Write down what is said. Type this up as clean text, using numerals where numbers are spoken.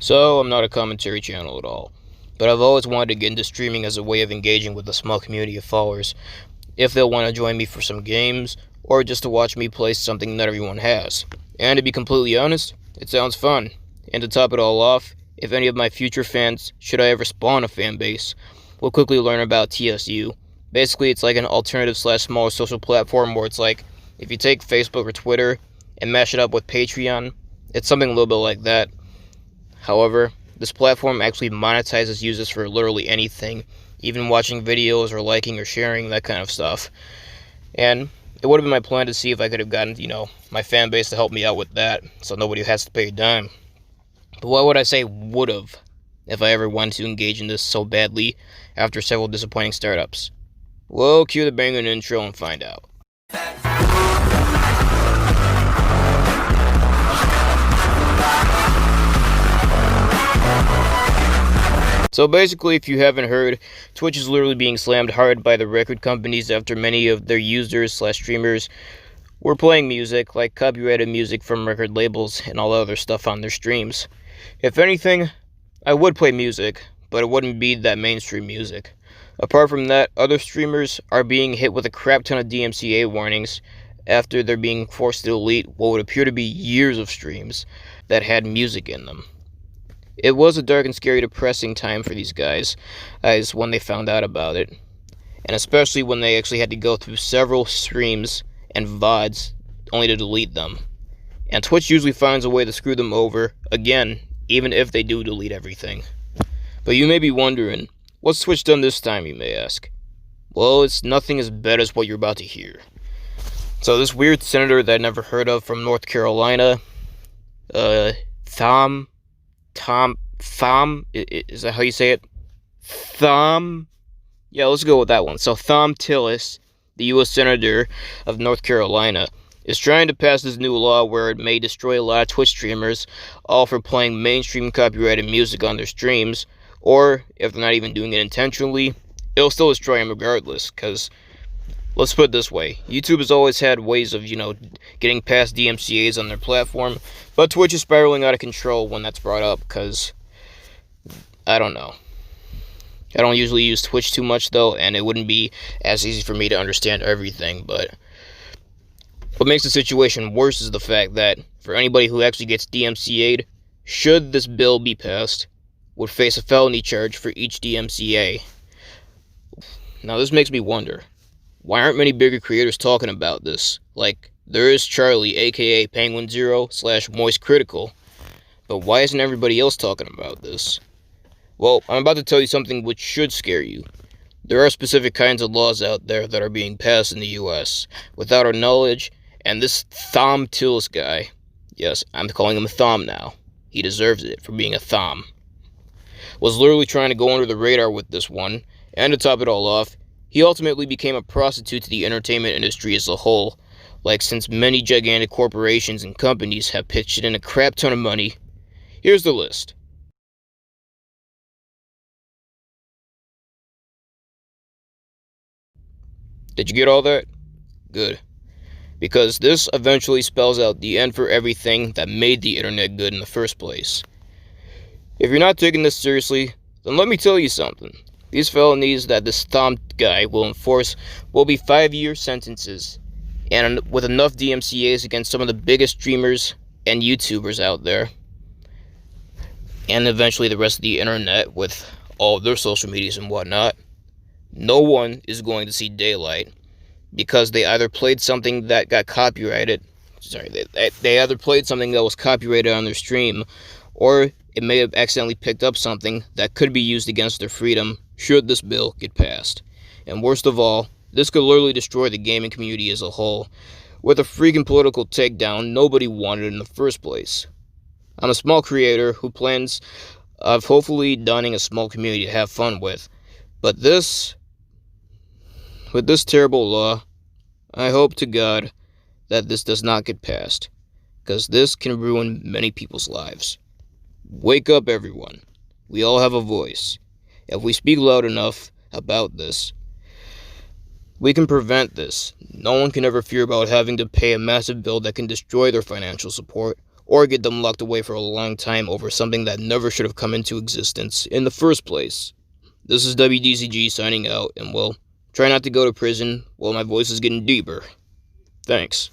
So, I'm not a commentary channel at all, but I've always wanted to get into streaming as a way of engaging with a small community of followers, if they'll want to join me for some games, or just to watch me play something that everyone has. And to be completely honest, it sounds fun. And to top it all off, if any of my future fans, should I ever spawn a fan base, will quickly learn about TSU. Basically, it's like an alternative slash smaller social platform where it's like, if you take Facebook or Twitter and mash it up with Patreon, it's something a little bit like that. However, this platform actually monetizes users for literally anything, even watching videos or liking or sharing, that kind of stuff. And it would have been my plan to see if I could have gotten, my fan base to help me out with that, so nobody has to pay a dime. But why would I say would have, if I ever wanted to engage in this so badly after several disappointing startups? Well, cue the banging intro and find out. So basically, if you haven't heard, Twitch is literally being slammed hard by the record companies after many of their users slash streamers were playing music, like copyrighted music from record labels and all other stuff on their streams. If anything, I would play music, but it wouldn't be that mainstream music. Apart from that, other streamers are being hit with a crap ton of DMCA warnings after they're being forced to delete what would appear to be years of streams that had music in them. It was a dark and scary, depressing time for these guys when they found out about it, and especially when they actually had to go through several streams and VODs only to delete them. And Twitch usually finds a way to screw them over, again, even if they do delete everything. But you may be wondering, what's Twitch done this time, you may ask? Well, it's nothing as bad as what you're about to hear. So this weird senator that I never heard of from North Carolina, Thom, is that how you say it? Thom? Yeah, let's go with that one. So Thom Tillis, the U.S. Senator of North Carolina, is trying to pass this new law where it may destroy a lot of Twitch streamers, all for playing mainstream copyrighted music on their streams, or, if they're not even doing it intentionally, it'll still destroy them regardless, because, let's put it this way, YouTube has always had ways of, getting past DMCAs on their platform, but Twitch is spiraling out of control when that's brought up, because, I don't know. I don't usually use Twitch too much, though, and it wouldn't be as easy for me to understand everything, but what makes the situation worse is the fact that, for anybody who actually gets DMCA'd, should this bill be passed, would face a felony charge for each DMCA. Now, this makes me wonder, why aren't many bigger creators talking about this? Like, there is Charlie, aka Penguin Zero / Moist Critical, but why isn't everybody else talking about this? Well, I'm about to tell you something which should scare you. There are specific kinds of laws out there that are being passed in the US without our knowledge, and this Thom Tillis guy, yes, I'm calling him a Thom now, he deserves it for being a Thom, was literally trying to go under the radar with this one, and to top it all off, he ultimately became a prostitute to the entertainment industry as a whole, since many gigantic corporations and companies have pitched in a crap ton of money. Here's the list. Did you get all that? Good. Because this eventually spells out the end for everything that made the internet good in the first place. If you're not taking this seriously, then let me tell you something. These felonies that this Thom guy will enforce will be 5-year sentences, and with enough DMCAs against some of the biggest streamers and YouTubers out there, and eventually the rest of the internet with all of their social medias and whatnot, no one is going to see daylight, because they either played something that got copyrighted, they either played something that was copyrighted on their stream, or it may have accidentally picked up something that could be used against their freedom should this bill get passed. And worst of all, this could literally destroy the gaming community as a whole, with a freaking political takedown nobody wanted in the first place. I'm a small creator who plans of hopefully donning a small community to have fun with, but with this terrible law, I hope to God that this does not get passed, because this can ruin many people's lives. Wake up, everyone. We all have a voice. If we speak loud enough about this, we can prevent this. No one can ever fear about having to pay a massive bill that can destroy their financial support or get them locked away for a long time over something that never should have come into existence in the first place. This is WDCG signing out, and well, try not to go to prison while my voice is getting deeper. Thanks.